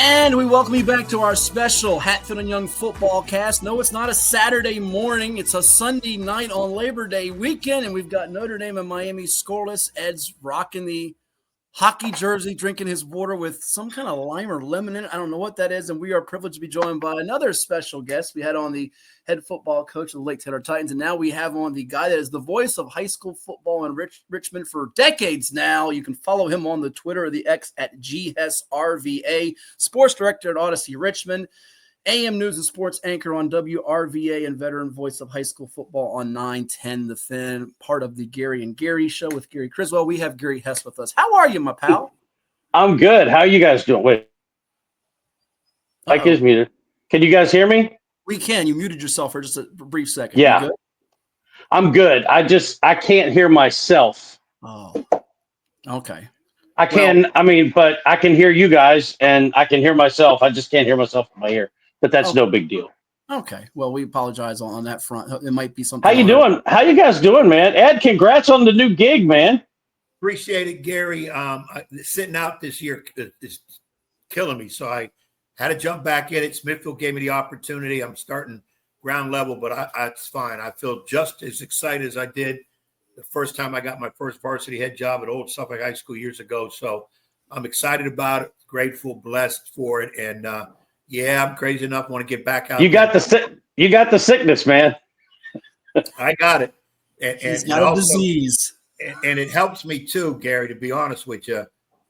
And we welcome you back to our special Hatfield Young Football Cast. No, it's not a Saturday morning. It's a Sunday night on Labor Day weekend, and we've got Notre Dame and Miami scoreless. Ed's rocking the hockey jersey, drinking his water with some kind of lime or lemon in it. I don't know what that is, and we are privileged to be joined by another special guest. We had on the head football coach of the Lake Taylor Titans, and now we have on the guy that is the voice of high school football in Richmond for decades now. You can follow him on the Twitter or the X at GHessRVA, sports director at Odyssey Richmond, AM News and Sports anchor on WRVA, and veteran voice of high school football on 910 The Fin, part of the Gary and Gary show with Gary Criswell. We have Gary Hess with us. How are you, my pal? I'm good. How are you guys doing? Wait. Mike is muted. Can you guys hear me? We can. You muted yourself for just a brief second. Yeah. I'm good. I can't hear myself. Oh, okay. I can, but I can hear you guys and I can hear myself. I just can't hear myself in my ear. But that's no big deal. Okay. Well, we apologize on that front. It might be something. How you doing? How you guys doing, man? Ed, congrats on the new gig, man. Appreciate it, Gary. Sitting out this year is killing me. So I had to jump back in it. Smithfield gave me the opportunity. I'm starting ground level, but it's fine. I feel just as excited as I did the first time I got my first varsity head job at Old Suffolk High School years ago. So I'm excited about it, grateful, blessed for it. And I'm crazy enough. Want to get back out. You got the sickness, man. I got it. He's got a disease. And it helps me too, Gary, to be honest with you,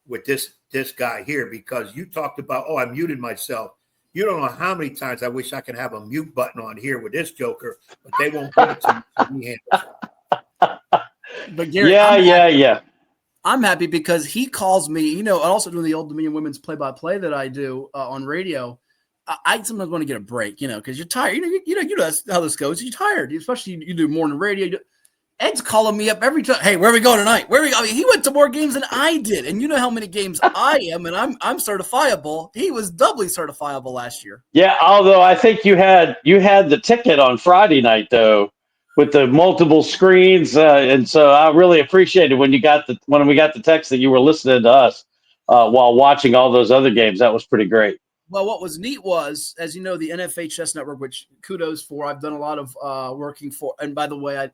with this guy here, because you talked about, I muted myself. You don't know how many times I wish I could have a mute button on here with this joker, but they won't put it to me. But Gary, yeah. I'm happy because he calls me, also doing the Old Dominion Women's play-by-play that I do on radio. I sometimes want to get a break, because you're tired. You know how this goes. You're tired, especially you do morning radio. Ed's calling me up every time. Hey, where are we going tonight? Where are we going? He went to more games than I did, and you know how many games I am, and I'm certifiable. He was doubly certifiable last year. Yeah, although I think you had the ticket on Friday night though, with the multiple screens, and so I really appreciated when we got the text that you were listening to us while watching all those other games. That was pretty great. Well, what was neat was, as you know, the NFHS network, which kudos for. I've done a lot of working for. And by the way,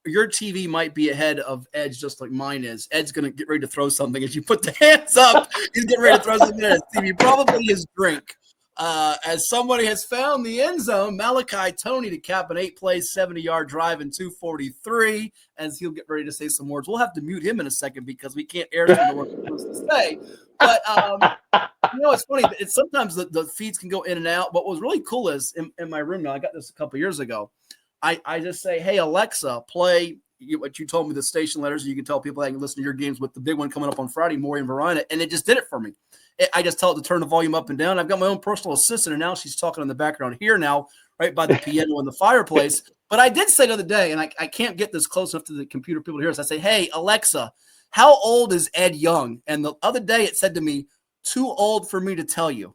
your TV might be ahead of Ed's, just like mine is. Ed's going to get ready to throw something. As you put the hands up, he's getting ready to throw something at his TV. Probably his drink. As somebody has found the end zone, Malachi Tony to cap an 8-play, 70-yard drive in 2:43, as he'll get ready to say some words. We'll have to mute him in a second because we can't air some of what he wants to say. But, it's funny. It's sometimes the feeds can go in and out. But what was really cool is in my room now, I got this a couple years ago. I just say, hey, Alexa, play what you told me, the station letters. You can tell people I can listen to your games with the big one coming up on Friday, Maury and Varina, and it just did it for me. I just tell it to turn the volume up and down. I've got my own personal assistant, and now she's talking in the background here now, right by the piano in the fireplace. But I did say the other day, and I can't get this close enough to the computer people to hear us. I say, hey, Alexa, how old is Ed Young? And the other day it said to me, too old for me to tell you.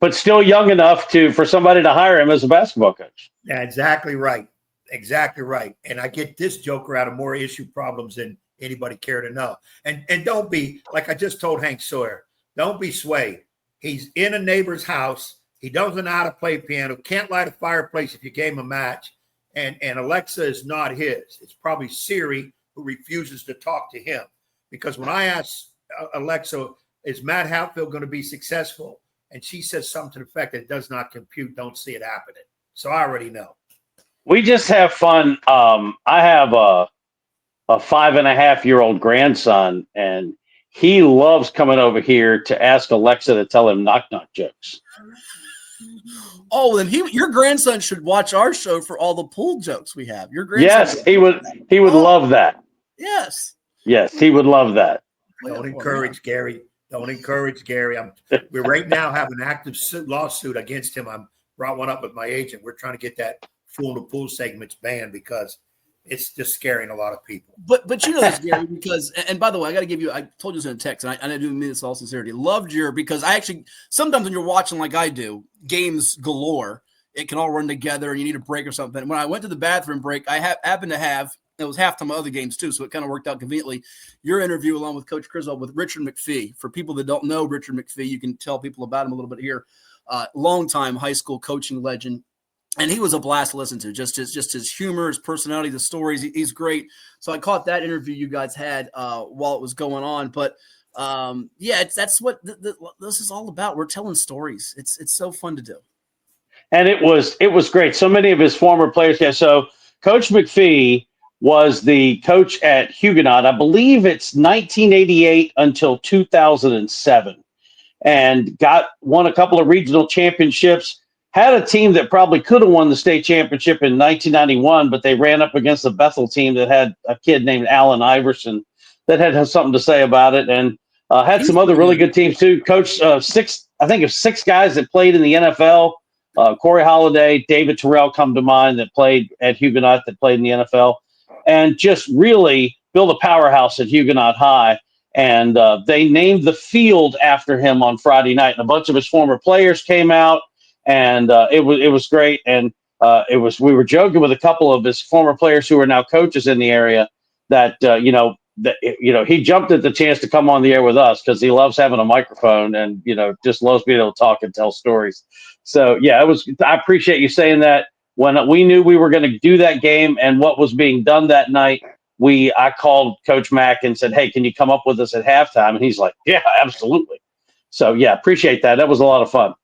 But still young enough for somebody to hire him as a basketball coach. Yeah, exactly right. Exactly right. And I get this joker out of more issue problems than anybody care to know. And don't be, like I just told Hank Sawyer, don't be swayed. He's in a neighbor's house. He doesn't know how to play piano, can't light a fireplace if you gave him a match. And Alexa is not his. It's probably Siri who refuses to talk to him. Because when I asked Alexa, is Matt Hatfield going to be successful? And she says something to the effect that it does not compute, don't see it happening. So I already know. We just have fun. I have a 5.5-year-old grandson, and he loves coming over here to ask Alexa to tell him knock-knock jokes. Oh, then your grandson should watch our show for all the pool jokes we have. Your grandson. Yes, he would love that. Yes. Yes, he would love that. Don't encourage Gary. Don't encourage Gary. We right now have an active lawsuit against him. I brought one up with my agent. We're trying to get that Fool in the Pool segments banned because it's just scaring a lot of people. But you know this, Gary, because, and by the way, I got to give you, I told you this in a text, and I do mean this in all sincerity. Loved because I actually, sometimes when you're watching like I do, games galore, it can all run together and you need a break or something. When I went to the bathroom break, I happened to have It was halftime of other games too, so it kind of worked out conveniently. Your interview along with Coach Criswell with Richard McPhee. For people that don't know Richard McPhee, you can tell people about him a little bit here. Longtime high school coaching legend. And he was a blast to listen to. Just his humor, his personality, the stories. He's great. So I caught that interview you guys had while it was going on. But that's what this is all about. We're telling stories. It's so fun to do. And it was great. So many of his former players. Yeah. So Coach McPhee was the coach at Huguenot. I believe it's 1988 until 2007, and won a couple of regional championships. Had a team that probably could have won the state championship in 1991, but they ran up against the Bethel team that had a kid named Alan Iverson that had something to say about it, and had some other really good teams too. Coached six guys that played in the NFL. Corey Holiday, David Terrell come to mind that played at Huguenot, that played in the NFL, and just really built a powerhouse at Huguenot High. And they named the field after him on Friday night, and a bunch of his former players came out, and it was great. And we were joking with a couple of his former players who are now coaches in the area that he jumped at the chance to come on the air with us because he loves having a microphone and just loves being able to talk and tell stories. So yeah, I appreciate you saying that. When we knew we were going to do that game and what was being done that night, I called Coach Mack and said, "Hey, can you come up with us at halftime?" And he's like, "Yeah, absolutely." So yeah, appreciate that. That was a lot of fun.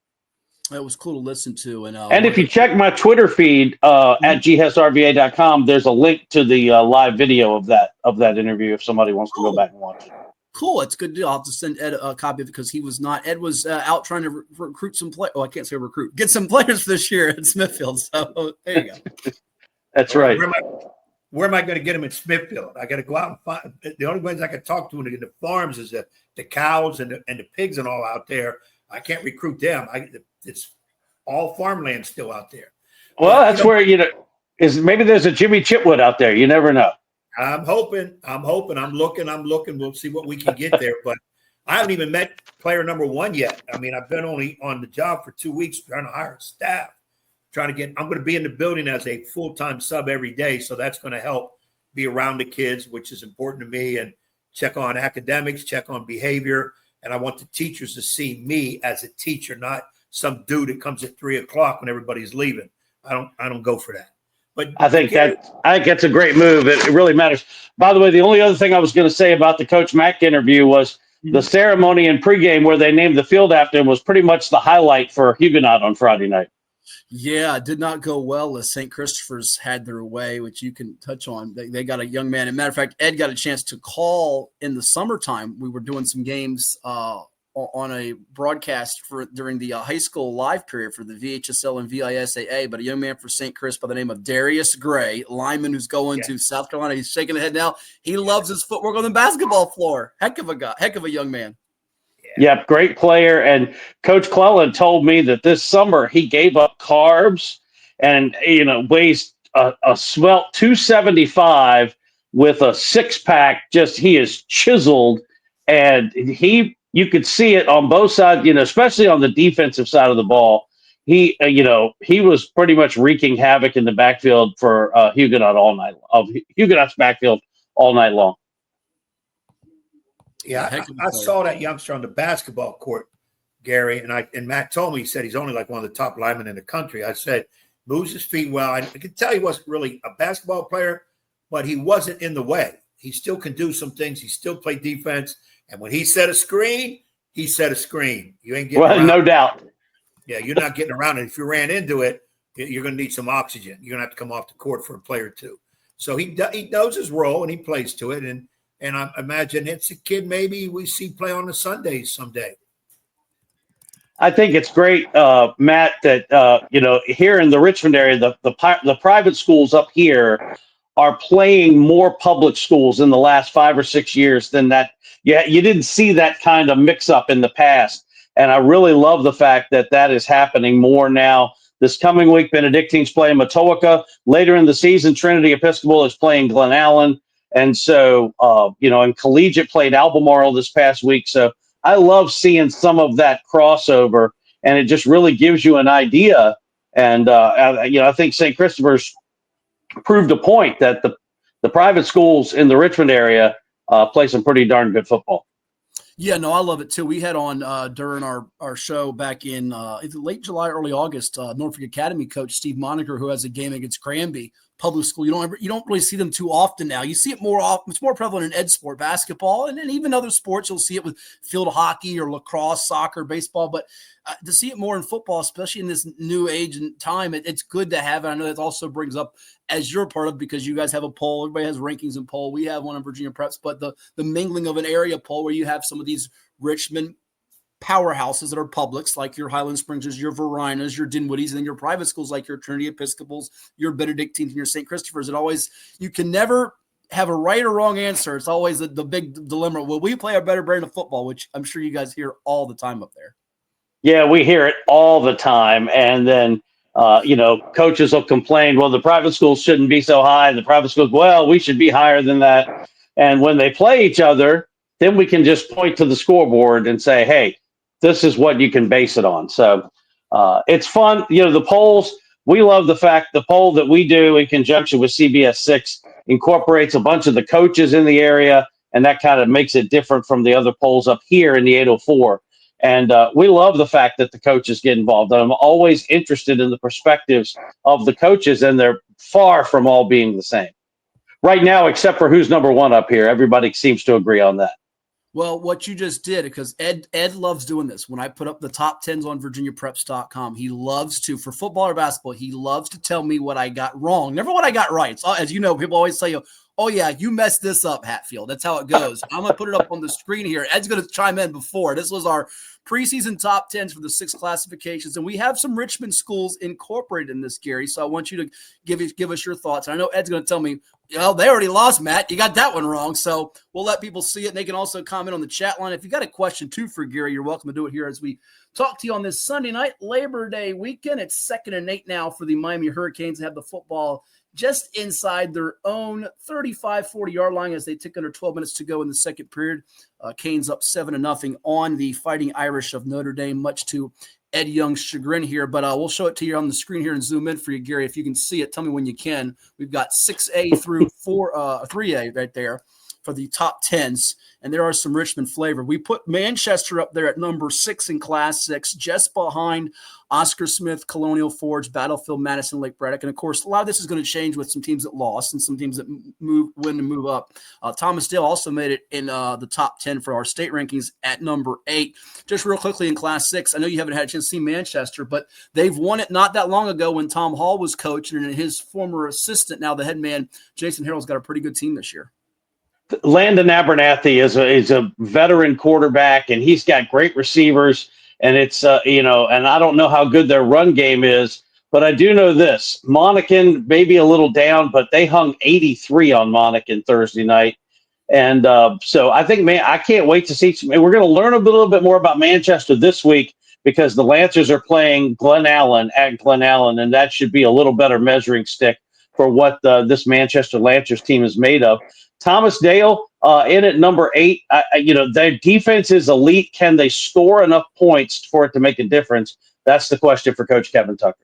It was cool to listen to. And if you check my Twitter feed at ghessrva.com, there's a link to the live video of that interview if somebody wants to go back and watch it. Cool. It's good. I'll have to send Ed a copy of it because Ed was out trying to recruit some players. Oh, I can't say recruit. Get some players for this year at Smithfield. So there you go. That's right. Where am I going to get them in Smithfield? I got to go out and find. The only ones I can talk to in the farms is the cows and the pigs and all out there. I can't recruit them. It's all farmland still out there. Well, that's where maybe there's a Jimmy Chitwood out there. You never know. I'm hoping. I'm looking. We'll see what we can get there. But I haven't even met player number one yet. I mean, I've been only on the job for 2 weeks trying to hire staff. I'm going to be in the building as a full-time sub every day. So that's going to help be around the kids, which is important to me, and check on academics, check on behavior. And I want the teachers to see me as a teacher, not some dude that comes at 3:00 when everybody's leaving. I don't go for that. But I think that's a great move. It really matters. By the way, the only other thing I was going to say about the Coach Mack interview was the ceremony and pregame where they named the field after him was pretty much the highlight for Huguenot on Friday night. Yeah, it did not go well as St. Christopher's had their way, which you can touch on. They got a young man. As a matter of fact, Ed got a chance to call in the summertime. We were doing some games on a broadcast during the high school live period for the VHSL and VISAA, but a young man for St. Chris by the name of Darius Gray, lineman who's going to South Carolina. He's shaking the head now. He loves his footwork on the basketball floor. Heck of a young man. Yeah, great player. And Coach Cleland told me that this summer he gave up carbs and, weighs a svelte 275 with a six-pack. He is chiseled, and you could see it on both sides, especially on the defensive side of the ball. He was pretty much wreaking havoc in the backfield for Huguenot's backfield all night long. Yeah, I saw that youngster on the basketball court, Gary, and Matt told me, he said he's only like one of the top linemen in the country. I said, moves his feet well. I could tell he wasn't really a basketball player, but he wasn't in the way. He still can do some things. He still played defense. And when he set a screen, he set a screen. You ain't getting around. No doubt. Yeah, you're not getting around it. If you ran into it, you're going to need some oxygen. You're going to have to come off the court for a play or two. So he knows his role, and he plays to it. And I imagine it's a kid maybe we see play on the Sundays someday. I think it's great, Matt, that, here in the Richmond area, the private schools up here are playing more public schools in the last 5 or 6 years than that. Yeah, you didn't see that kind of mix up in the past. And I really love the fact that is happening more now. This coming week, Benedictine's playing Matoaka. Later in the season, Trinity Episcopal is playing Glen Allen. And so, and Collegiate played Albemarle this past week. So I love seeing some of that crossover, and it just really gives you an idea. And, I think St. Christopher's proved a point that the private schools in the Richmond area play some pretty darn good football. Yeah, no, I love it too. We had on during our show back in late July, early August, Norfolk Academy coach Steve Moniker, who has a game against Granby public school. You don't really see them too often now. You see it more often. It's more prevalent in ed sport, basketball, and even other sports. You'll see it with field hockey or lacrosse, soccer, baseball. But to see it more in football, especially in this new age and time, it's good to have it. I know that also brings up, as you're part of, because you guys have a poll. Everybody has rankings and poll. We have one in Virginia Preps, but the mingling of an area poll where you have some of these Richmond powerhouses that are publics, like your Highland Springs, your Varinas, your Dinwoody's, and then your private schools like your Trinity Episcopals, your Benedictines, and your St. Christopher's. You can never have a right or wrong answer. It's always the big dilemma. Will we play a better brand of football, which I'm sure you guys hear all the time up there. Yeah, we hear it all the time. And then, coaches will complain, well, the private schools shouldn't be so high. And the private schools, well, we should be higher than that. And when they play each other, then we can just point to the scoreboard and say, hey, this is what you can base it on. So it's fun. The polls, we love the fact the poll that we do in conjunction with CBS 6 incorporates a bunch of the coaches in the area, and that kind of makes it different from the other polls up here in the 804. And we love the fact that the coaches get involved. I'm always interested in the perspectives of the coaches, and they're far from all being the same. Right now, except for who's number one up here, everybody seems to agree on that. Well, what you just did, because Ed loves doing this. When I put up the top 10s on VirginiaPreps.com, he loves to, for football or basketball, he loves to tell me what I got wrong. Never what I got right. So, as you know, people always say, oh, yeah, you messed this up, Hatfield. That's how it goes. I'm going to put it up on the screen here. Ed's going to chime in before. This was our preseason top 10s for the 6 classifications, and we have some Richmond schools incorporated in this, Gary. So I want you to give us your thoughts. And I know Ed's going to tell me, they already lost, Matt. You got that one wrong. So we'll let people see it, and they can also comment on the chat line. If you got a question, too, for Gary, you're welcome to do it here as we talk to you on this Sunday night, Labor Day weekend. It's 2nd and 8 now for the Miami Hurricanes to have the football just inside their own 35, 40-yard line as they tick under 12 minutes to go in the second period. Canes up 7-0 on the Fighting Irish of Notre Dame, much to Ed Young's chagrin here. But we'll show it to you on the screen here and zoom in for you, Gary. If you can see it, tell me when you can. We've got 6A through 3A right there for the top 10s, and there are some Richmond flavor. We put Manchester up there at number 6 in Class 6, just behind Oscar Smith, Colonial Forge, Battlefield, Madison, Lake Braddock. And, of course, a lot of this is going to change with some teams that lost and some teams that win and move up. Thomas Dale also made it in the top 10 for our state rankings at number 8. Just real quickly in Class 6, I know you haven't had a chance to see Manchester, but they've won it not that long ago when Tom Hall was coaching, and his former assistant, now the head man, Jason Harrell's got a pretty good team this year. Landon Abernathy is a veteran quarterback, and he's got great receivers. And it's, and I don't know how good their run game is, but I do know this. Monacan maybe a little down, but they hung 83 on Monacan Thursday night. And so I think, man, I can't wait to see. We're going to learn a little bit more about Manchester this week because the Lancers are playing Glen Allen at Glen Allen, and that should be a little better measuring stick for what this Manchester Lancers team is made of. Thomas Dale in at number 8. Their defense is elite. Can they score enough points for it to make a difference? That's the question for Coach Kevin Tucker.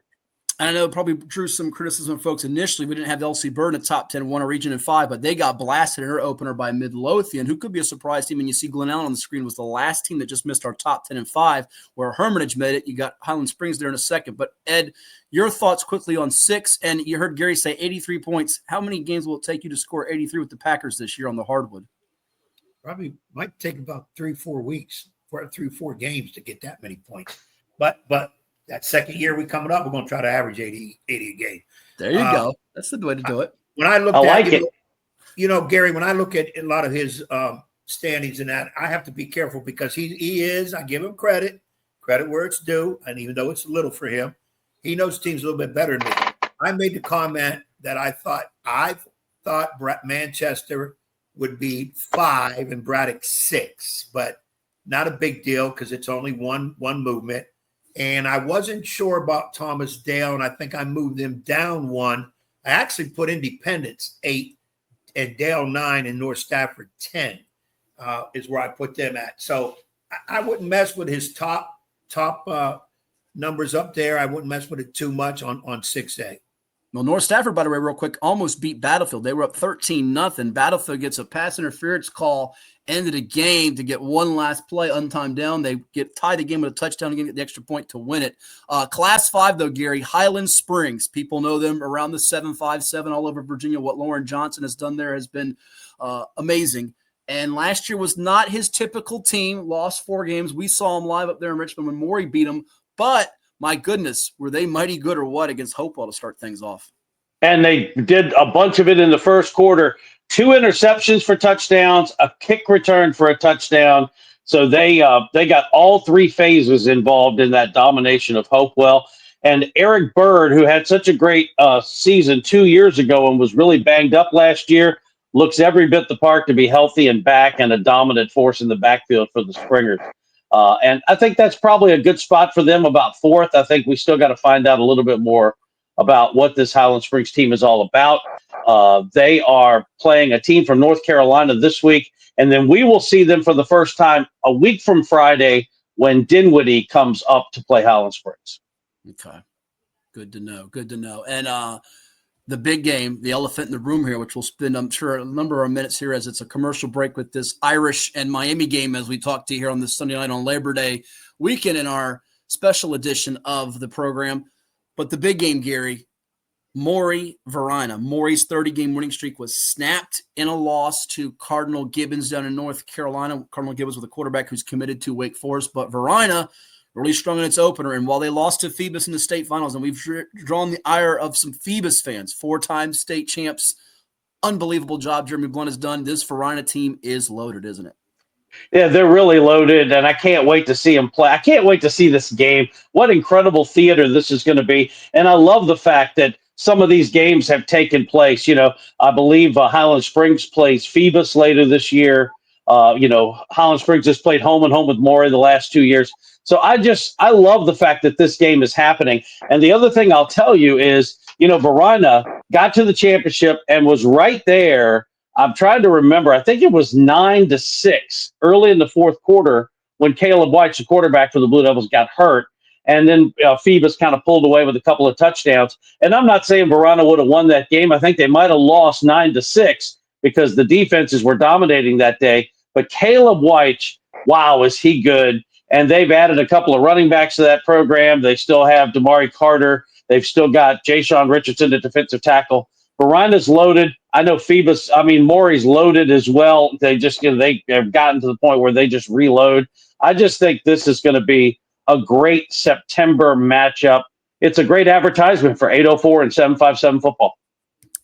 I know it probably drew some criticism from folks initially. We didn't have LC Bird in the top 10, won a region in 5, but they got blasted in her opener by Midlothian, who could be a surprise team. And you see Glen Allen on the screen was the last team that just missed our top 10 and 5, where Hermitage made it. You got Highland Springs there in a second. But, Ed, your thoughts quickly on 6, and you heard Gary say 83 points. How many games will it take you to score 83 with the Packers this year on the hardwood? Probably might take about 3-4 weeks, 3-4 games to get that many points. But that second year we coming up, we're going to try to average 80 a game. There you go. That's the way to do it. When I look at it, Gary, when I look at a lot of his standings and that, I have to be careful because he is, I give him credit where it's due. And even though it's little for him, he knows teams a little bit better than me. I made the comment that I thought Manchester would be 5 and Braddock 6, but not a big deal because it's only one movement. And I wasn't sure about Thomas Dale, and I think I moved him down 1. I actually put Independence 8 and Dale 9 and North Stafford 10 is where I put them at. So I wouldn't mess with his top numbers up there. I wouldn't mess with it too much on 6A. Well, North Stafford, by the way, real quick, almost beat Battlefield. They were up 13-0. Battlefield gets a pass interference call, ended the game to get one last play, untimed down. They get tied the game with a touchdown again, get the extra point to win it. Class 5, though, Gary, Highland Springs. People know them around the 757 all over Virginia. What Lauren Johnson has done there has been amazing. And last year was not his typical team, lost 4 games. We saw him live up there in Richmond when Maury beat him. But my goodness, were they mighty good or what against Hopewell to start things off? And they did a bunch of it in the first quarter. 2 interceptions for touchdowns, a kick return for a touchdown. So they got all 3 phases involved in that domination of Hopewell. And Eric Bird, who had such a great season 2 years ago and was really banged up last year, looks every bit the part to be healthy and back and a dominant force in the backfield for the Springers. And I think that's probably a good spot for them, about 4th. I think we still got to find out a little bit more about what this Highland Springs team is all about. They are playing a team from North Carolina this week, and then we will see them for the first time a week from Friday when Dinwiddie comes up to play Highland Springs. Okay. Good to know. Good to know. And the big game, the elephant in the room here, which we'll spend, I'm sure, a number of minutes here as it's a commercial break with this Irish and Miami game as we talk to you here on this Sunday night on Labor Day weekend in our special edition of the program. But the big game, Gary, Maury, Varina. Maury's 30-game winning streak was snapped in a loss to Cardinal Gibbons down in North Carolina. Cardinal Gibbons with a quarterback who's committed to Wake Forest. But Varina really strong in its opener. And while they lost to Phoebus in the state finals, and we've drawn the ire of some Phoebus fans, 4-time state champs, unbelievable job Jeremy Blunt has done. This Varina team is loaded, isn't it? Yeah, they're really loaded, and I can't wait to see them play. I can't wait to see this game. What incredible theater this is going to be. And I love the fact that some of these games have taken place. You know, I believe Highland Springs plays Phoebus later this year. Highland Springs has played home and home with Maury the last 2 years. So I love the fact that this game is happening. And the other thing I'll tell you is, Varina got to the championship and was right there. I'm trying to remember. I think it was 9-6 early in the fourth quarter when Caleb White, the quarterback for the Blue Devils, got hurt. And then Phoebus kind of pulled away with a couple of touchdowns. And I'm not saying Varina would have won that game. I think they might have lost 9-6 because the defenses were dominating that day. But Caleb White, wow, is he good. And they've added a couple of running backs to that program. They still have Damari Carter. They've still got Ja'Shawn Richardson, the defensive tackle. Varina's loaded. I know Maury's loaded as well. They just, they have gotten to the point where they just reload. I just think this is going to be a great September matchup. It's a great advertisement for 804 and 757 football.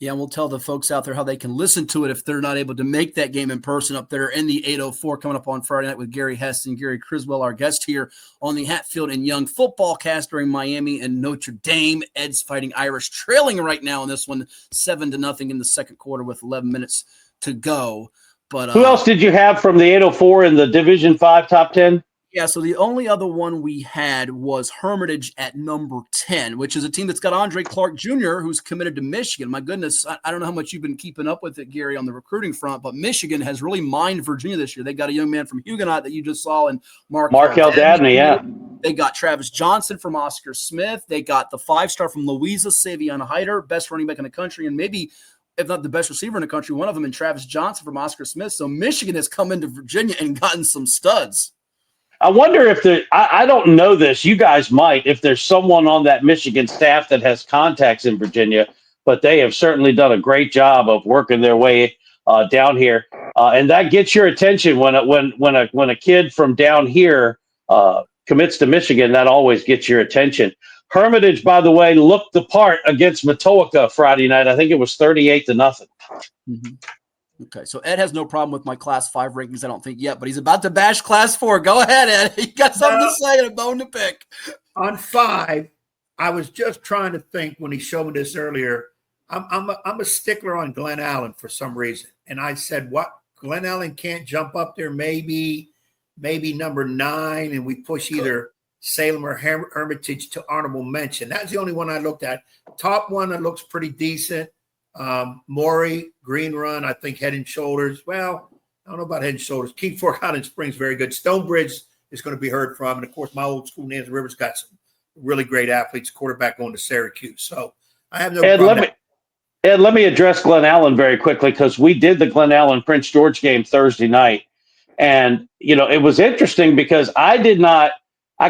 Yeah, and we'll tell the folks out there how they can listen to it if they're not able to make that game in person up there in the 804 coming up on Friday night with Gary Hess and Gary Criswell, our guest here on the Hatfield and Young football cast during Miami and Notre Dame. Ed's fighting Irish, trailing right now in this one 7-0 in the second quarter with 11 minutes to go. But who else did you have from the 804 in the Division 5 top 10? Yeah, so the only other one we had was Hermitage at number 10, which is a team that's got Andre Clark Jr., who's committed to Michigan. My goodness, I don't know how much you've been keeping up with it, Gary, on the recruiting front, but Michigan has really mined Virginia this year. They got a young man from Huguenot that you just saw in Markel Dabney, yeah. They got Travis Johnson from Oscar Smith. They got the 5-star from Louisa, Savion Hyder, best running back in the country, and maybe, if not the best receiver in the country, one of them in Travis Johnson from Oscar Smith. So Michigan has come into Virginia and gotten some studs. I wonder if I don't know this. You guys might, if there's someone on that Michigan staff that has contacts in Virginia, but they have certainly done a great job of working their way down here. And that gets your attention when a kid from down here commits to Michigan. That always gets your attention. Hermitage, by the way, looked the part against Matoaka Friday night. I think it was 38-0. Mm-hmm. Okay, so Ed has no problem with my Class 5 rankings, I don't think yet, but he's about to bash Class 4. Go ahead, Ed. You got something to say and a bone to pick. On 5, I was just trying to think when he showed me this earlier. I'm a stickler on Glen Allen for some reason. And I said, what? Glen Allen can't jump up there, maybe number 9, and we push either Salem or Hermitage to honorable mention. That's the only one I looked at. Top one that looks pretty decent. Maury, Green Run, I think Head and Shoulders. Well, I don't know about Head and Shoulders. King Fork Highland Springs, very good. Stonebridge is going to be heard from. And, of course, my old school, Nancy Rivers, got some really great athletes, quarterback going to Syracuse. So I have no And problem. let me address Glen Allen very quickly, because we did the Glen Allen Prince George game Thursday night. And, it was interesting because I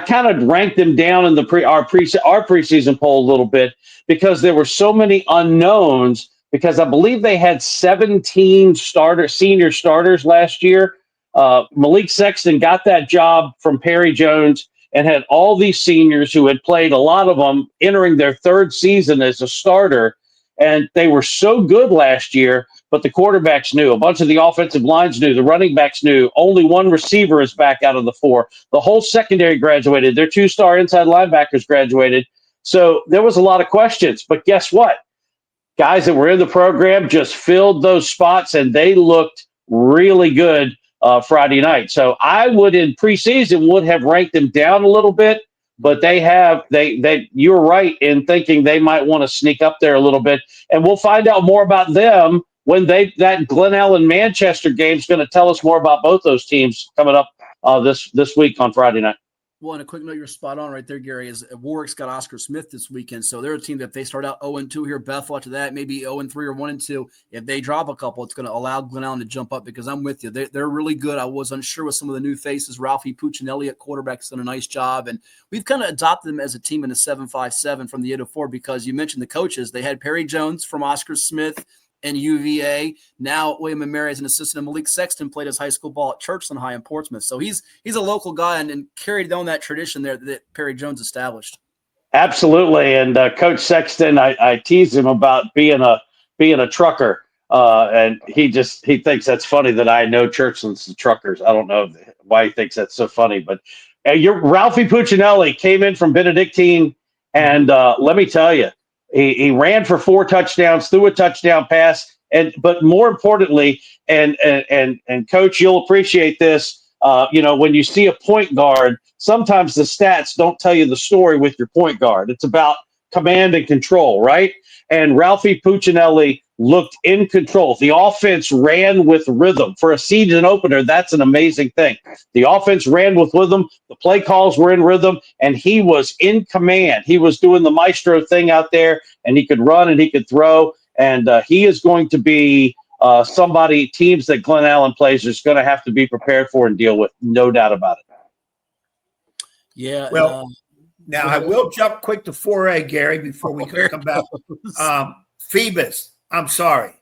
kind of ranked them down in our preseason poll a little bit, because there were so many unknowns, because I believe they had 17 senior starters last year. Malik Sexton got that job from Perry Jones and had all these seniors who had played, a lot of them entering their third season as a starter. And they were so good last year, but the quarterbacks knew. A bunch of the offensive lines knew. The running backs knew. Only one receiver is back out of the four. The whole secondary graduated. Their 2-star inside linebackers graduated. So there was a lot of questions. But guess what? Guys that were in the program just filled those spots, and they looked really good Friday night. So I would, in preseason, would have ranked them down a little bit, but you're right in thinking they might want to sneak up there a little bit, and we'll find out more about them when that Glen Allen Manchester game is going to tell us more about both those teams coming up this week on Friday night. Well, and a quick note, you're spot on right there, Gary, is Warwick's got Oscar Smith this weekend. So they're a team that if they start out 0-2 here, Bethel after that, maybe 0-3 or 1-2. If they drop a couple, it's going to allow Glen Allen to jump up, because I'm with you. They're really good. I was unsure with some of the new faces. Ralphie Puccinelli at quarterback has done a nice job. And we've kind of adopted them as a team in the 7-5-7 from the 804, because you mentioned the coaches. They had Perry Jones from Oscar Smith and UVA. Now William and Mary as an assistant, and Malik Sexton played his high school ball at Churchland High in Portsmouth. So he's a local guy and carried on that tradition there that Perry Jones established. Absolutely. And Coach Sexton, I teased him about being a trucker. And he thinks that's funny that I know Churchland's truckers. I don't know why he thinks that's so funny, but Ralphie Puccinelli came in from Benedictine, and let me tell you, he ran for 4 touchdowns, threw a touchdown pass, but more importantly, and Coach, you'll appreciate this. When you see a point guard, sometimes the stats don't tell you the story with your point guard. It's about command and control, right? And Ralphie Puccinelli looked in control. The offense ran with rhythm. For a season opener, that's an amazing thing. The offense ran with rhythm. The play calls were in rhythm, and he was in command. He was doing the maestro thing out there, and he could run and he could throw. And he is going to be teams that Glen Allen plays is going to have to be prepared for and deal with, no doubt about it. Yeah. Well, now I will jump quick to 4A, Gary, before we come back. Phoebus, I'm sorry.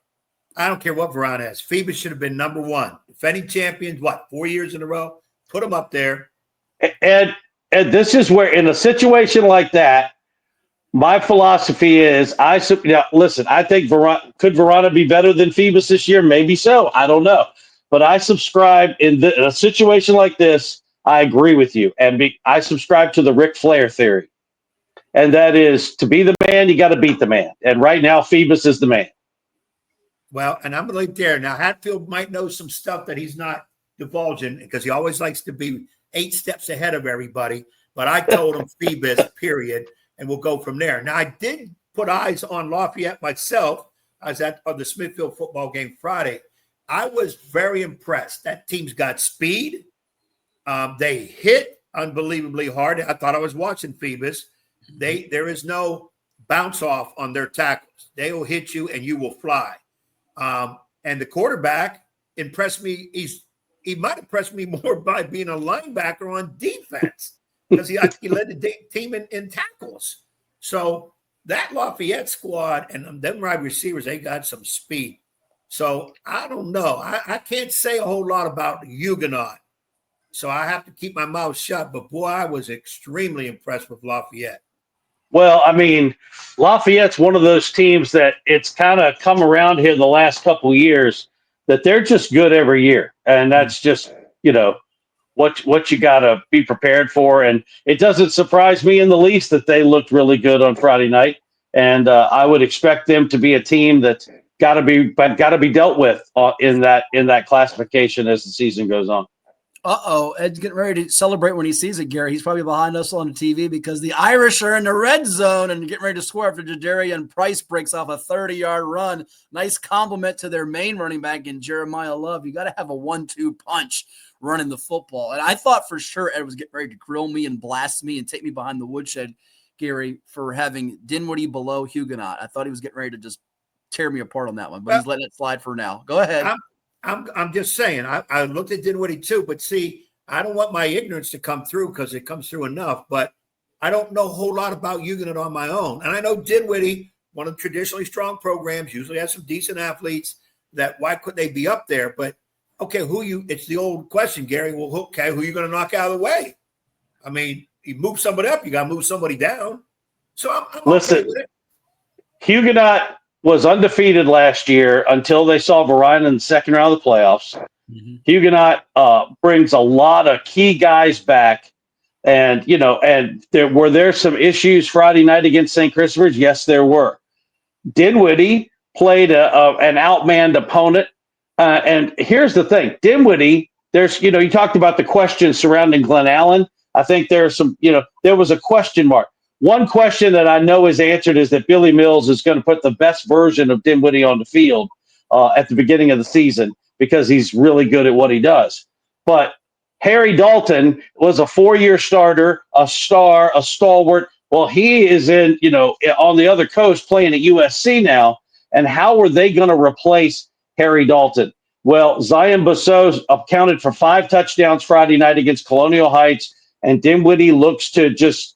I don't care what Varina has. Phoebus should have been number 1. Defending champions, 4 years in a row? Put them up there. And this is where, in a situation like that, my philosophy is, listen, I think could Varina be better than Phoebus this year? Maybe so. I don't know. But I subscribe in a situation like this. I agree with you. And I subscribe to the Ric Flair theory. And that is, to be the man, you got to beat the man. And right now, Phoebus is the man. Well, and I'm right there. Now, Hatfield might know some stuff that he's not divulging, because he always likes to be 8 steps ahead of everybody. But I told him Phoebus, period, and we'll go from there. Now, I did put eyes on Lafayette myself. I was at the Smithfield football game Friday. I was very impressed. That team's got speed. They hit unbelievably hard. I thought I was watching Phoebus. There is no bounce off on their tackles. They will hit you and you will fly. And the quarterback impressed me. He might impress me more by being a linebacker on defense, because he led the team in tackles. So that Lafayette squad and them wide receivers, they got some speed. So I don't know. I can't say a whole lot about Huguenot. So I have to keep my mouth shut. But, boy, I was extremely impressed with Lafayette. Well, I mean, Lafayette's one of those teams that it's kind of come around here the last couple of years that they're just good every year. And that's just, what you got to be prepared for. And it doesn't surprise me in the least that they looked really good on Friday night. And I would expect them to be a team that's got to be dealt with in that classification as the season goes on. Ed's getting ready to celebrate when he sees it, Gary. He's probably behind us on the TV, because the Irish are in the red zone and getting ready to score after Jadarian Price breaks off a 30-yard run. Nice compliment to their main running back in Jeremiah Love. You got to have a 1-2 punch running the football. And I thought for sure Ed was getting ready to grill me and blast me and take me behind the woodshed, Gary, for having Dinwiddie below Huguenot. I thought he was getting ready to just tear me apart on that one, but he's letting it slide for now. Go ahead. I'm just saying. I looked at Dinwiddie too, but see, I don't want my ignorance to come through because it comes through enough. But I don't know a whole lot about Huguenot on my own, and I know Dinwiddie, one of the traditionally strong programs, usually has some decent athletes. That why couldn't they be up there? But okay, it's the old question, Gary. Well, okay, who are you going to knock out of the way? I mean, you move somebody up, you got to move somebody down. So I'm listen. Okay with it. Huguenot was undefeated last year until they saw Varina in the second round of the playoffs. Mm-hmm. Huguenot brings a lot of key guys back, and there some issues Friday night against St. Christopher's. Yes, there were. Dinwiddie played an outmanned opponent. And here's the thing, Dinwiddie, you talked about the questions surrounding Glen Allen. I think there was a question mark. One question that I know is answered is that Billy Mills is going to put the best version of Dinwiddie on the field at the beginning of the season because he's really good at what he does. But Harry Dalton was a 4-year starter, a star, a stalwart. Well, he is on the other coast playing at USC now. And how are they going to replace Harry Dalton? Well, Zion Basso accounted for 5 touchdowns Friday night against Colonial Heights, and Dinwiddie looks to just,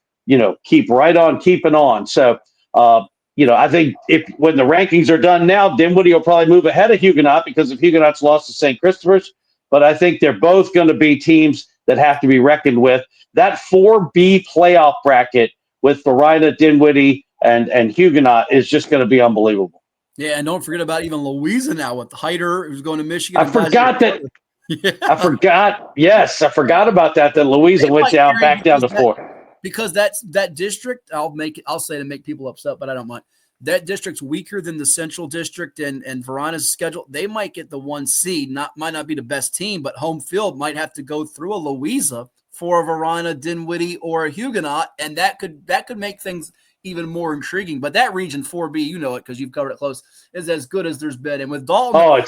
keep right on keeping on. So, I think when the rankings are done now, Dinwiddie will probably move ahead of Huguenot because of Huguenot's loss to St. Christopher's. But I think they're both going to be teams that have to be reckoned with. That 4B playoff bracket with Varina, Dinwiddie, and Huguenot is just going to be unbelievable. Yeah, and don't forget about even Louisa now with Hyder, who's going to Michigan. I forgot that. Yeah. I forgot. Yes, I forgot about that. That Louisa went back down to 4. Because that district, I'll say to make people upset, but I don't mind. That district's weaker than the Central District and Varina's schedule. They might get the 1 seed. Might not be the best team, but home field might have to go through a Louisa for a Varina, Dinwiddie, or a Huguenot, and that could make things even more intriguing. But that region 4B, you know it because you've covered it close, is as good as there's been. And with Dalton,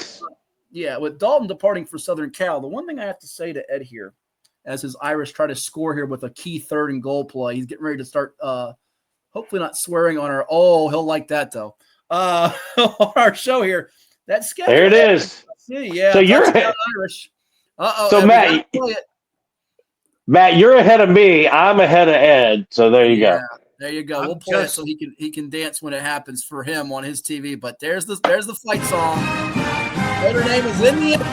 with Dalton departing for Southern Cal, the one thing I have to say to Ed here, as his Irish try to score here with a key 3rd and goal play, he's getting ready to start. Hopefully not swearing on our. Oh, he'll like that though. On our show here, that schedule. There it is. Yeah. So you're Irish. So Matt, you're ahead of me. I'm ahead of Ed. So there you go. There you go. We'll play it so he can dance when it happens for him on his TV. But there's the fight song. Notre Dame is in the end.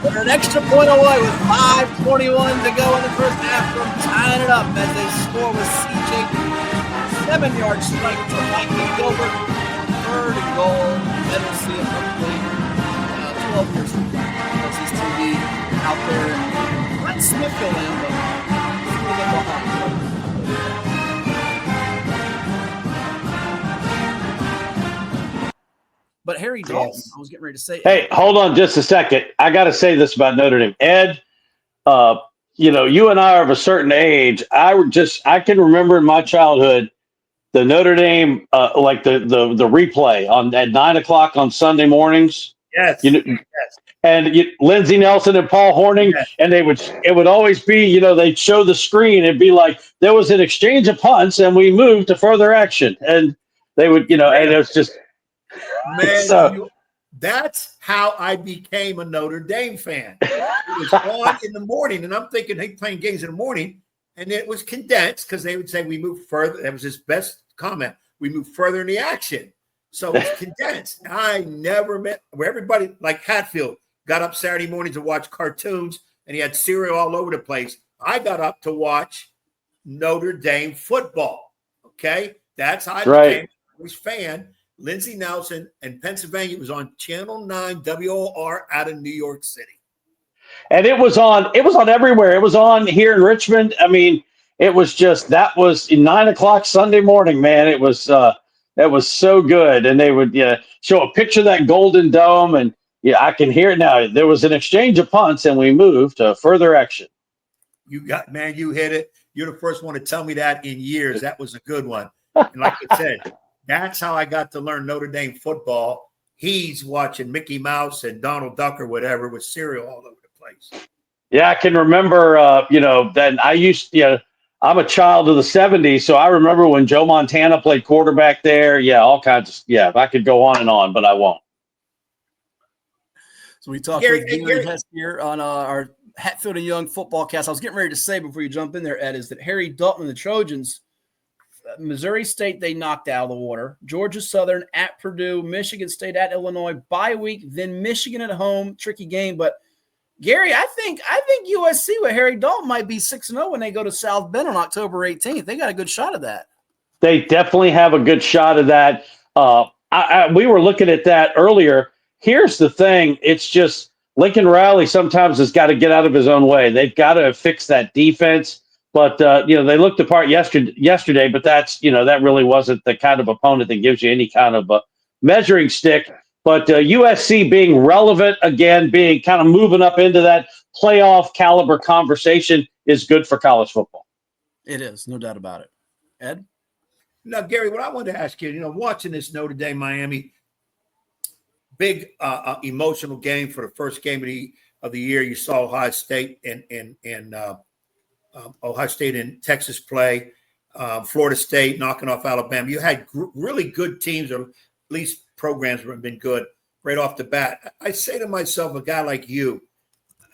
They're an extra point away with 5:21 to go in the first half from tying it up as they score with CJ 7-yard strike to Mikey Gilbert. 3rd and goal. Then we'll see him hopefully 12 years from now. Because his TV out there in Smithfield land, but a little behind. But Harry Dalton, I was getting ready to say. Hey, hold on just a second. I got to say this about Notre Dame. Ed, you and I are of a certain age. I can remember in my childhood the Notre Dame, like the replay at 9:00 on Sunday mornings. Yes. Yes. And Lindsey Nelson and Paul Horning, yes. And it would always be, they'd show the screen. It'd be like there was an exchange of punts and we moved to further action. And they would, and it was just. Man, that's how I became a Notre Dame fan. It was on in the morning, and I'm thinking, hey, playing games in the morning, and it was condensed because they would say we moved further. That was his best comment. We moved further in the action. So it's condensed. I never met where everybody like Hatfield got up Saturday morning to watch cartoons, and he had cereal all over the place. I got up to watch Notre Dame football. Okay, that's how I became a fan. Lindsey Nelson and Pennsylvania was on Channel 9 WOR out of New York City. And it was on everywhere. It was on here in Richmond. I mean, it was just, that was 9:00 Sunday morning, man. It was, that was so good. And they would show a picture of that Golden Dome. And I can hear it now. There was an exchange of punts and we moved to further action. You hit it. You're the first one to tell me that in years. That was a good one. And like I said, that's how I got to learn Notre Dame football. He's watching Mickey Mouse and Donald Duck or whatever with cereal all over the place. Yeah, I can remember, then I I'm a child of the 70s, so I remember when Joe Montana played quarterback there. Yeah, all kinds of, yeah, I could go on, but I won't. So we talked with Gary Hess here on our Hatfield and Young football cast. I was getting ready to say before you jump in there, Ed, is that Harry Dalton and the Trojans, Missouri State, they knocked out of the water. Georgia Southern at Purdue, Michigan State at Illinois, bye week, then Michigan at home, tricky game. But Gary, I think USC with Harry Dalton might be 6-0 when they go to South Bend on October 18th. They got a good shot of that. They definitely have a good shot of that. We were looking at that earlier. Here's the thing. It's just Lincoln Riley sometimes has got to get out of his own way. They've got to fix that defense. But, they looked apart yesterday, but that's, that really wasn't the kind of opponent that gives you any kind of a measuring stick. But USC being relevant again, being kind of moving up into that playoff caliber conversation is good for college football. It is, no doubt about it. Ed? Now, Gary, what I wanted to ask you, watching this Notre Dame Miami big emotional game for the first game of the year, you saw Ohio State and Ohio State and Texas play, Florida State knocking off Alabama. You had really good teams, or at least programs have been good right off the bat. I say to myself, a guy like you,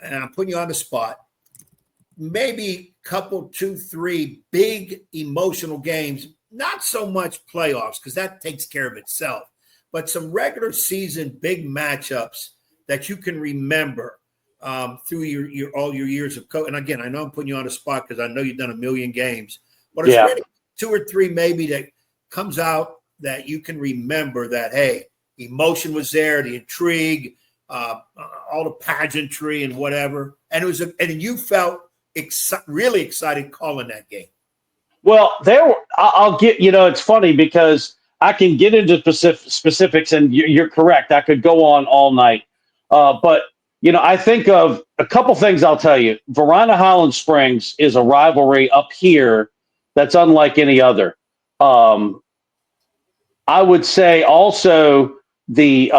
and I'm putting you on the spot, maybe couple, 2, 3 big emotional games, not so much playoffs because that takes care of itself, but some regular season big matchups that you can remember through your all your years of coaching. And again, I know I'm putting you on the spot because I know you've done a million games, but it's really 2 or 3 maybe that comes out that you can remember that, hey, emotion was there, the intrigue, all the pageantry and whatever. And and you felt really excited calling that game. Well, I'll get, it's funny because I can get into specifics, and you're correct. I could go on all night. But, I think of a couple things I'll tell you. Varina Highland Springs is a rivalry up here that's unlike any other. I would say also the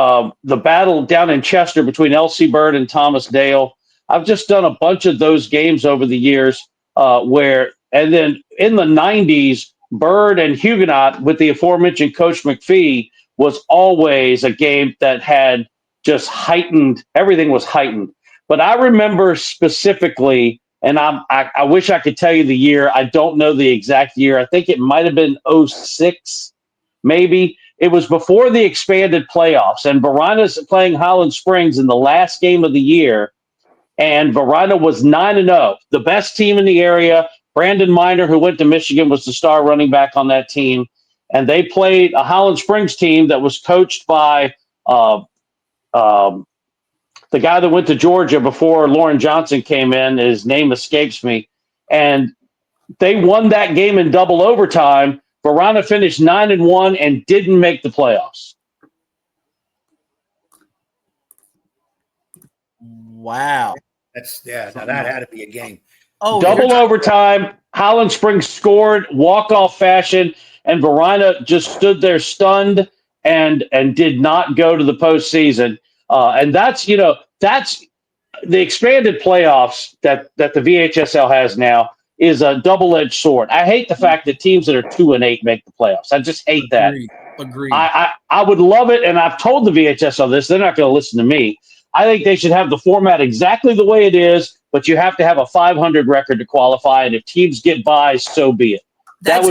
battle down in Chester between L.C. Bird and Thomas Dale. I've just done a bunch of those games over the years and then in the 90s, Bird and Huguenot with the aforementioned Coach McPhee was always a game that had just heightened. Everything was heightened. But I remember specifically, and I wish I could tell you the year. I don't know the exact year. I think it might have been 06, maybe. It was before the expanded playoffs, and Varina's playing Highland Springs in the last game of the year, and Varina was 9-0, the best team in the area. Brandon Miner, who went to Michigan, was the star running back on that team, and they played a Highland Springs team that was coached by the guy that went to Georgia before Lauren Johnson came in. His name escapes me, and they won that game in double overtime. Varina finished 9-1 and didn't make the playoffs. Wow. Now that had to be a game. Oh, double overtime. Highland Springs scored walk-off fashion, and Varina just stood there stunned and did not go to the postseason. And that's the expanded playoffs that the VHSL has now is a double-edged sword. I hate the fact that teams that are 2-8 make the playoffs. I just hate that. Agreed. I would love it, and I've told the VHSL this. They're not going to listen to me. I think they should have the format exactly the way it is, but you have to have a 500 record to qualify, and if teams get by, so be it. That's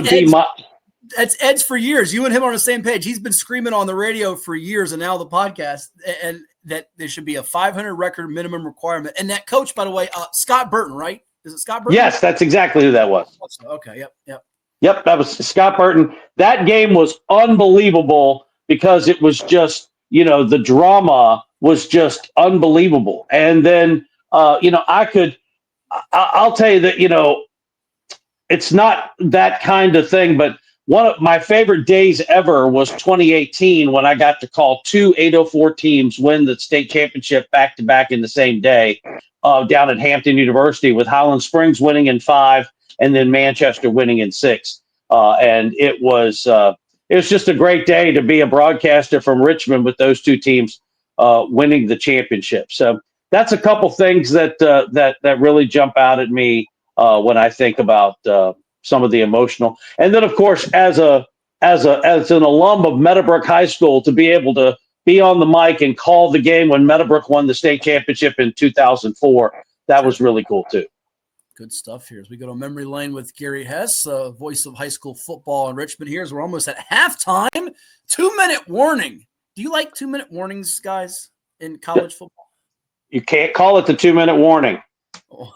Ed's for years. You and him are on the same page. He's been screaming on the radio for years, and now the podcast, and that there should be a 500 record minimum requirement. And that coach, by the way, Scott Burton, right? Is it Scott Burton? Yes, that's exactly who that was. Okay, Yep, that was Scott Burton. That game was unbelievable because it was just, the drama was just unbelievable. And then, I'll tell you that, it's not that kind of thing, but one of my favorite days ever was 2018 when I got to call 2 804 teams win the state championship back-to-back in the same day down at Hampton University, with Highland Springs winning in 5 and then Manchester winning in 6. And it was just a great day to be a broadcaster from Richmond with those 2 teams winning the championship. So that's a couple things that really jump out at me when I think about some of the emotional. And then, of course, as an alum of Meadowbrook High School, to be able to be on the mic and call the game when Meadowbrook won the state championship in 2004, that was really cool too. Good stuff here as we go to memory lane with Gary Hess, voice of high school football in Richmond. Here's we're almost at halftime. 2-minute warning. Do you like 2-minute warnings, guys, in college football? You can't call it the 2-minute warning.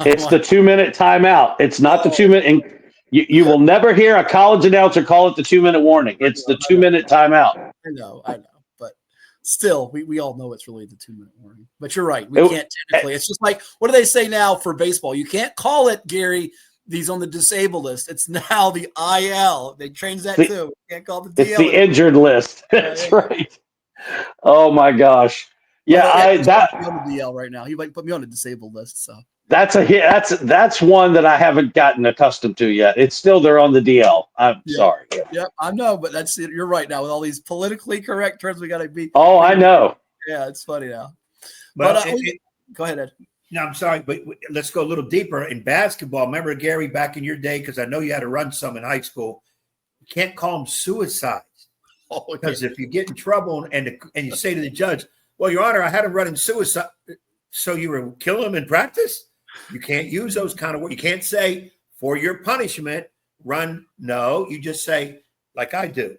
It's the 2-minute timeout. It's not the 2-minute. And you will never hear a college announcer call it the 2-minute warning. It's the 2-minute timeout. I know. But still, we all know it's really the 2-minute warning. But you're right. We can't technically. It's just like, what do they say now for baseball? You can't call it, Gary, these on the disabled list. It's now the IL. They changed that too. You can't call it the DL. It's the injured list. That's right. Oh, my gosh. Yeah, on the DL right now. He might put me on the disabled list. So that's one that I haven't gotten accustomed to yet. It's still there on the DL. I'm sorry. Yeah, I know, but that's it. You're right now with all these politically correct terms we got to be. Oh, I know. Yeah, it's funny now. But go ahead, Ed. No, I'm sorry, but let's go a little deeper in basketball. Remember, Gary, back in your day, because I know you had to run some in high school. You can't call them suicides because if you get in trouble and you say to the judge, "Well, Your Honor, I had him running suicide," so you were killing him in practice. You can't use those kind of words. You can't say for your punishment, run. No, you just say, like I do,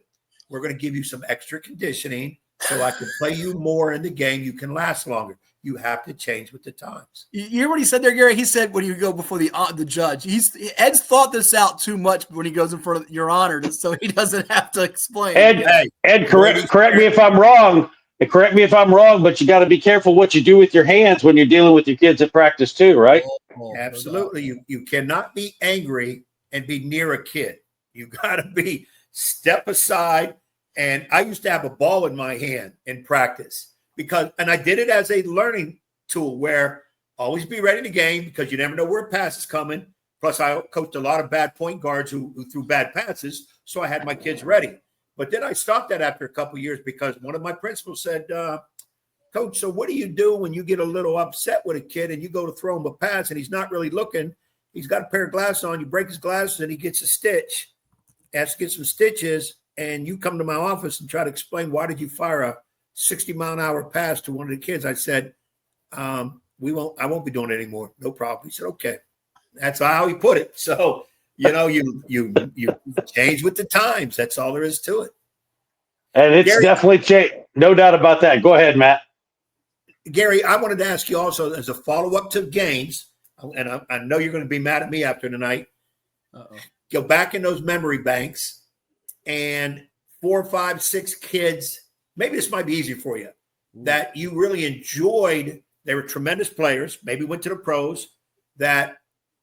we're going to give you some extra conditioning so I can play you more in the game. You can last longer. You have to change with the times. You hear what he said there, Gary? He said when you go before the judge, Ed's thought this out too much when he goes in front of Your Honor, just so he doesn't have to explain. Ed, correct me if I'm wrong. Correct me if I'm wrong, but you got to be careful what you do with your hands when you're dealing with your kids at practice too, right? Absolutely. You cannot be angry and be near a kid. You got to be step aside. And I used to have a ball in my hand in practice and I did it as a learning tool where always be ready to game because you never know where a pass is coming. Plus, I coached a lot of bad point guards who threw bad passes, so I had my kids ready. But then I stopped that after a couple of years because one of my principals said, "Coach, so what do you do when you get a little upset with a kid and you go to throw him a pass and he's not really looking? He's got a pair of glasses on. You break his glasses and he gets a stitch, has to get some stitches, and you come to my office and try to explain why did you fire a 60-mile-an-hour pass to one of the kids?" I said, I won't be doing it anymore. No problem. He said, "Okay." That's how he put it. So, you change with the times. That's all there is to it. And it's Gary, definitely changed. No doubt about that. Go ahead, Matt. Gary, I wanted to ask you also as a follow-up to games, and I know you're going to be mad at me after tonight. Go back in those memory banks and 4, 5, 6 kids, maybe this might be easy for you, that you really enjoyed. They were tremendous players, maybe went to the pros, that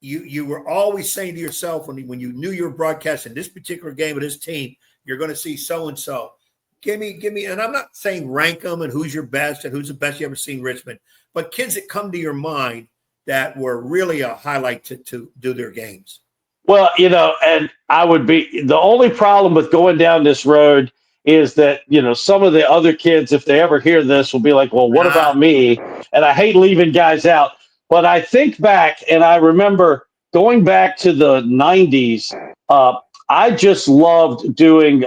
you were always saying to yourself when you knew you were broadcasting this particular game of this team, you're going to see so-and-so. Give me, and I'm not saying rank them and who's your best and who's the best you ever seen Richmond, but kids that come to your mind that were really a highlight to do their games. Well, and I would be – the only problem with going down this road is that, some of the other kids, if they ever hear this, will be like, well, what about me? And I hate leaving guys out. But I think back, and I remember going back to the 90s, I just loved doing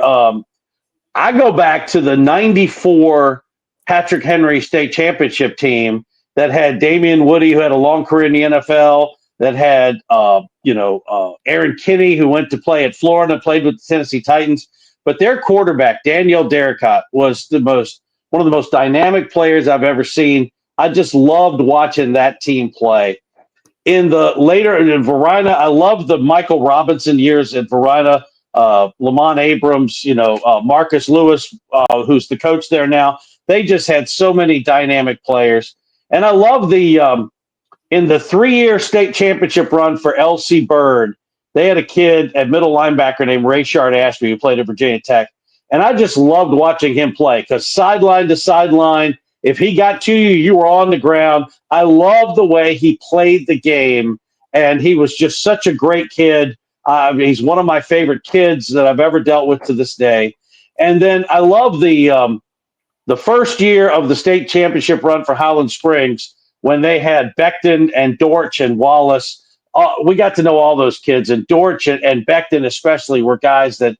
I go back to the 94 Patrick Henry State Championship team that had Damian Woody, who had a long career in the NFL, that had, Aaron Kinney, who went to play at Florida, played with the Tennessee Titans. But their quarterback, Daniel Derricott, was one of the most dynamic players I've ever seen. I just loved watching that team play. In Varina, I loved the Michael Robinson years at Varina, Lamont Abrams, Marcus Lewis, who's the coach there now. They just had so many dynamic players. And I love in the 3-year state championship run for LC Bird, they had a kid at middle linebacker named Rayshard Ashby who played at Virginia Tech. And I just loved watching him play because sideline to sideline, if he got to you, you were on the ground. I loved the way he played the game, and he was just such a great kid. He's one of my favorite kids that I've ever dealt with to this day. And then I love the first year of the state championship run for Highland Springs when they had Becton and Dortch and Wallace we got to know all those kids, and Dortch and Becton especially were guys that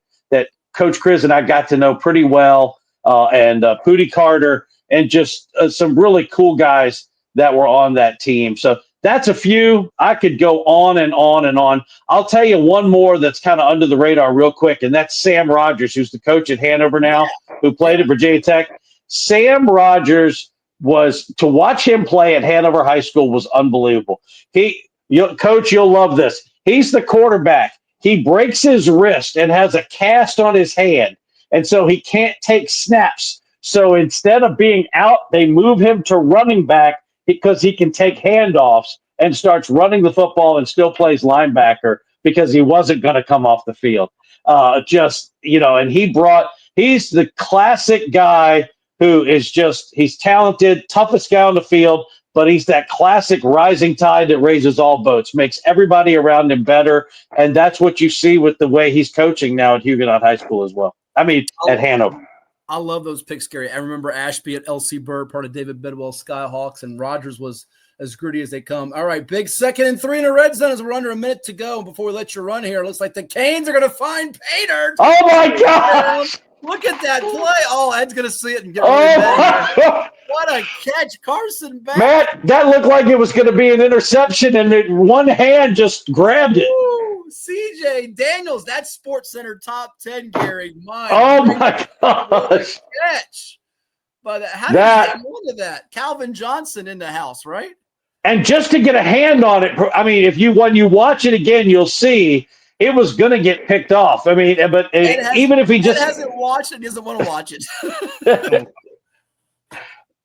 Coach Chris and I got to know pretty well, and Pootie Carter, and just some really cool guys that were on that team. So that's a few. I could go on and on and on. I'll tell you one more that's kind of under the radar real quick, and that's Sam Rogers, who's the coach at Hanover now, who played at Virginia Tech. Sam Rogers to watch him play at Hanover High School was unbelievable. Coach, you'll love this. He's the quarterback. He breaks his wrist and has a cast on his hand, and so he can't take snaps. So instead of being out, they move him to running back because he can take handoffs and starts running the football and still plays linebacker because he wasn't going to come off the field. And he's the classic guy who is he's talented, toughest guy on the field, but he's that classic rising tide that raises all boats, makes everybody around him better. And that's what you see with the way he's coaching now at Huguenot High School as well. At Hanover. I love those picks, Gary. I remember Ashby at LC Bird, part of David Bidwell's Skyhawks, and Rogers was as gritty as they come. All right, big 2nd and 3 in the red zone as we're under a minute to go. Before we let you run here, it looks like the Canes are going to find Pater. Oh, my gosh. Look at that play. Oh, Ed's going to see it and get really mad. What a catch. Carson back. Matt, that looked like it was going to be an interception, and one hand just grabbed it. Ooh, CJ Daniels, that's SportsCenter top 10, Gary. My gosh. Catch. But how did you get into that? Calvin Johnson in the house, right? And just to get a hand on it, when you watch it again, you'll see it was going to get picked off. Even if he just hasn't watched it, he doesn't want to watch it.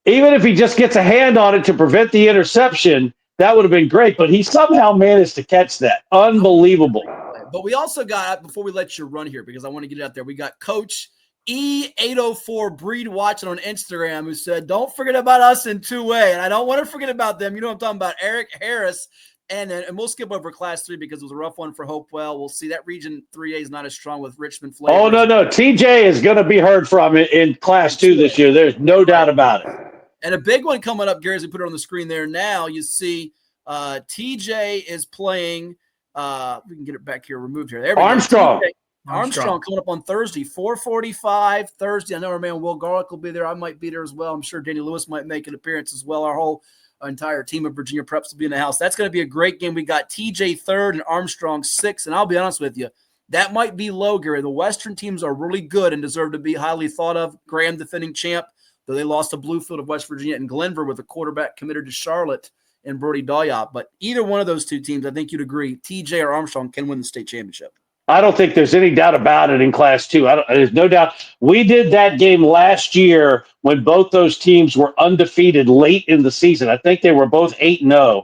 Even if he just gets a hand on it to prevent the interception, that would have been great. But he somehow managed to catch that. Unbelievable. But we also got, before we let you run here, because I want to get it out there, we got Coach E804 Breed watching on Instagram who said, don't forget about us in 2A. And I don't want to forget about them. You know what I'm talking about, Eric Harris. And we'll skip over Class 3 because it was a rough one for Hopewell. We'll see that Region 3A is not as strong with Richmond flavors. Oh, no. TJ is going to be heard from in Class 2 this year. There's no doubt about it. And a big one coming up, Gary, as we put it on the screen there now, you see TJ is playing we can get it back here, removed here. There we Armstrong. go. Armstrong coming up on Thursday, 4:45 Thursday. I know our man Will Garlick will be there. I might be there as well. I'm sure Danny Lewis might make an appearance as well. Our whole entire team of Virginia Preps will be in the house. That's going to be a great game. We got TJ 3rd and Armstrong 6th. And I'll be honest with you, that might be low, Gary. The Western teams are really good and deserve to be highly thought of. Graham, defending champ, though they lost to Bluefield of West Virginia and Glenver with a quarterback committed to Charlotte and Brody Doyop. But either one of those two teams, I think you'd agree, TJ or Armstrong can win the state championship. I don't think there's any doubt about it in Class 2. There's no doubt. We did that game last year when both those teams were undefeated late in the season. I think they were both 8-0.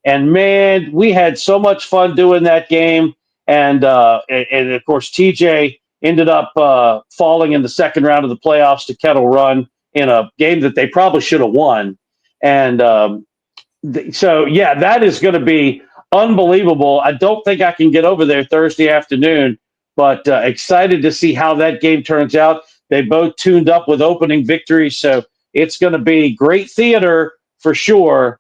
And, man, we had so much fun doing that game. And of course, TJ ended up falling in the second round of the playoffs to Kettle Run in a game that they probably should have won. And that is going to be unbelievable. I don't think I can get over there Thursday afternoon, but excited to see how that game turns out. They both tuned up with opening victories, so it's going to be great theater for sure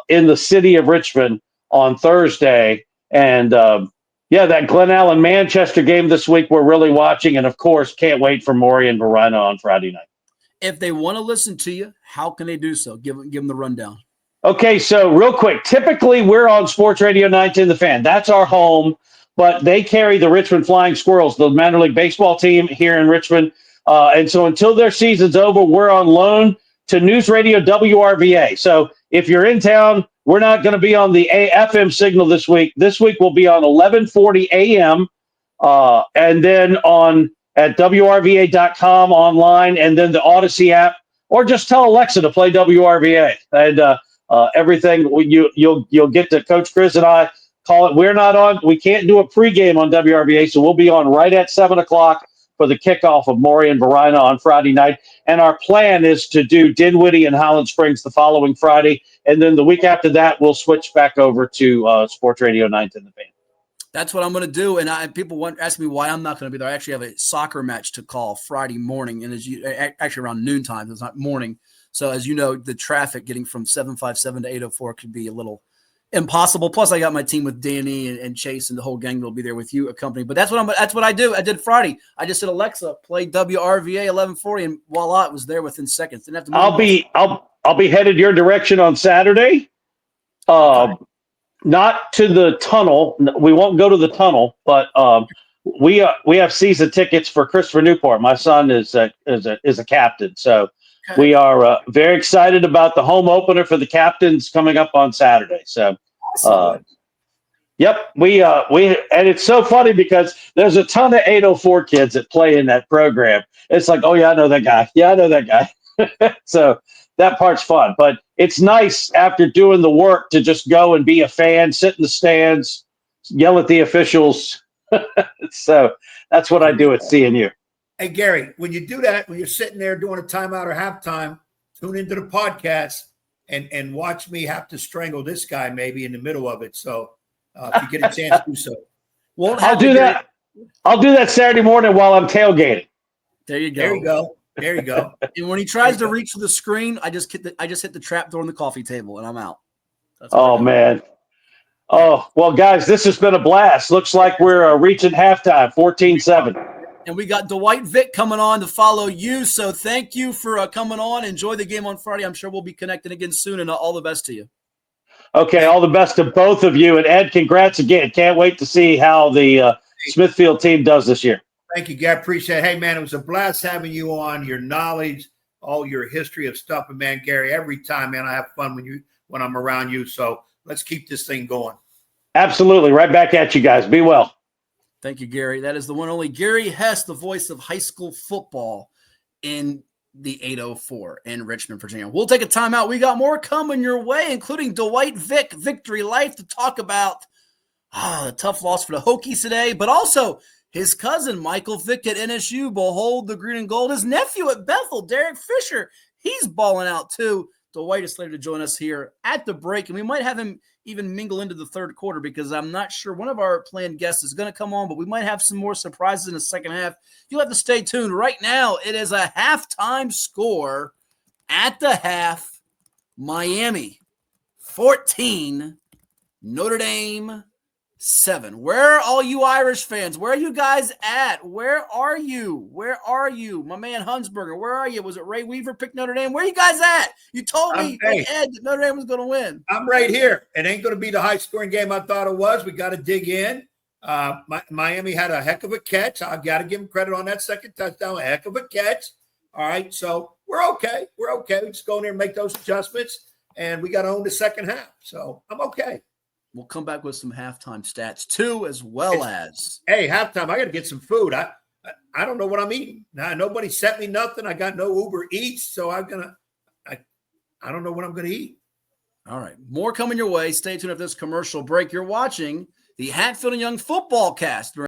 in the city of Richmond on Thursday. And, that Glen Allen Manchester game this week we're really watching, and, of course, can't wait for Maury and Varina on Friday night. If they want to listen to you, how can they do so? Give them the rundown. Okay, so real quick, typically we're on Sports Radio 910 The Fan. That's our home, but they carry the Richmond Flying Squirrels, the minor league baseball team here in Richmond. And so until their season's over, we're on loan to News Radio WRVA. So if you're in town, we're not going to be on the FM signal this week. This week we'll be on 11:40 a.m. And then at WRVA.com online, and then the Odyssey app, or just tell Alexa to play WRVA. And everything you'll get to Coach Chris and I call it. We're not on. We can't do a pregame on WRVA, so we'll be on right at 7:00 for the kickoff of Maury and Varina on Friday night. And our plan is to do Dinwiddie and Highland Springs the following Friday, and then the week after that we'll switch back over to Sports Radio 910 The Fan. That's what I'm going to do. And people ask me why I'm not going to be there. I actually have a soccer match to call Friday morning, and actually around noontime. It's not morning. So as you know, the traffic getting from 757 to 804 could be Impossible. Plus, I got my team with Danny and Chase and the whole gang will be there with you, accompanied. But that's what I do. I did Friday. I just said, Alexa, play WRVA 1140, and voila, it was there within seconds. Didn't have to. I'll be headed your direction on Saturday. Okay. Not to the tunnel. We won't go to the tunnel, but we have season tickets for Christopher Newport. My son is a captain, so okay. We are very excited about the home opener for the captains coming up on Saturday. So, yep, we and it's so funny because there's a ton of 804 kids that play in that program. It's like, oh yeah, I know that guy. Yeah, I know that guy. So that part's fun, but it's nice after doing the work to just go and be a fan, sit in the stands, yell at the officials. So that's what I do at CNU. Hey, Gary, when you do that, when you're sitting there doing a timeout or halftime, tune into the podcast and watch me have to strangle this guy maybe in the middle of it. So if you get a chance to do so. I'll do that. I'll do that Saturday morning while I'm tailgating. There you go. There you go. There you go. And when he tries to reach for the screen, I just hit the trap door on the coffee table and I'm out. Oh man. Oh, well, guys, this has been a blast. Looks like we're reaching halftime, 14-7. And we got Dwight Vick coming on to follow you. So thank you for coming on. Enjoy the game on Friday. I'm sure we'll be connecting again soon, and all the best to you. Okay, all the best to both of you. And Ed, congrats again. Can't wait to see how the Smithfield team does this year. Thank you, Gary. Appreciate it. Hey, man, it was a blast having you on, your knowledge, all your history of stuff. And, man, Gary, every time, man, I have fun when I'm around you. So let's keep this thing going. Absolutely. Right back at you guys. Be well. Thank you, Gary. That is the one only Gary Hess, the voice of high school football in the 804 in Richmond, Virginia. We'll take a timeout. We got more coming your way, including Dwight Vick, Victory Life, to talk about the tough loss for the Hokies today, but also his cousin, Michael Vick at NSU, behold the green and gold. His nephew at Bethel, Derek Fisher, he's balling out too. Dwight is slated to join us here at the break, and we might have him even mingle into the third quarter because I'm not sure one of our planned guests is going to come on, but we might have some more surprises in the second half. You'll have to stay tuned. Right now, it is a halftime score at the half. Miami 14, Notre Dame 7. Where are all you Irish fans? Where are you guys at? Where are you? Where are you? My man Hunsberger, where are you? Was it Ray Weaver picked Notre Dame? Where are you guys at? You told me, Ed, that Notre Dame was going to win. I'm right here. It ain't going to be the high-scoring game I thought it was. We got to dig in. Miami had a heck of a catch. I got to give them credit on that second touchdown. A heck of a catch. All right, so we're okay. We're okay. We just go in there and make those adjustments, and we got to own the second half. So I'm okay. We'll come back with some halftime stats too, as well as. Hey, halftime, I got to get some food. I don't know what I'm eating. Now, nobody sent me nothing. I got no Uber Eats, so I don't know what I'm going to eat. All right. More coming your way. Stay tuned after this commercial break. You're watching the Hatfield Young Football Cast.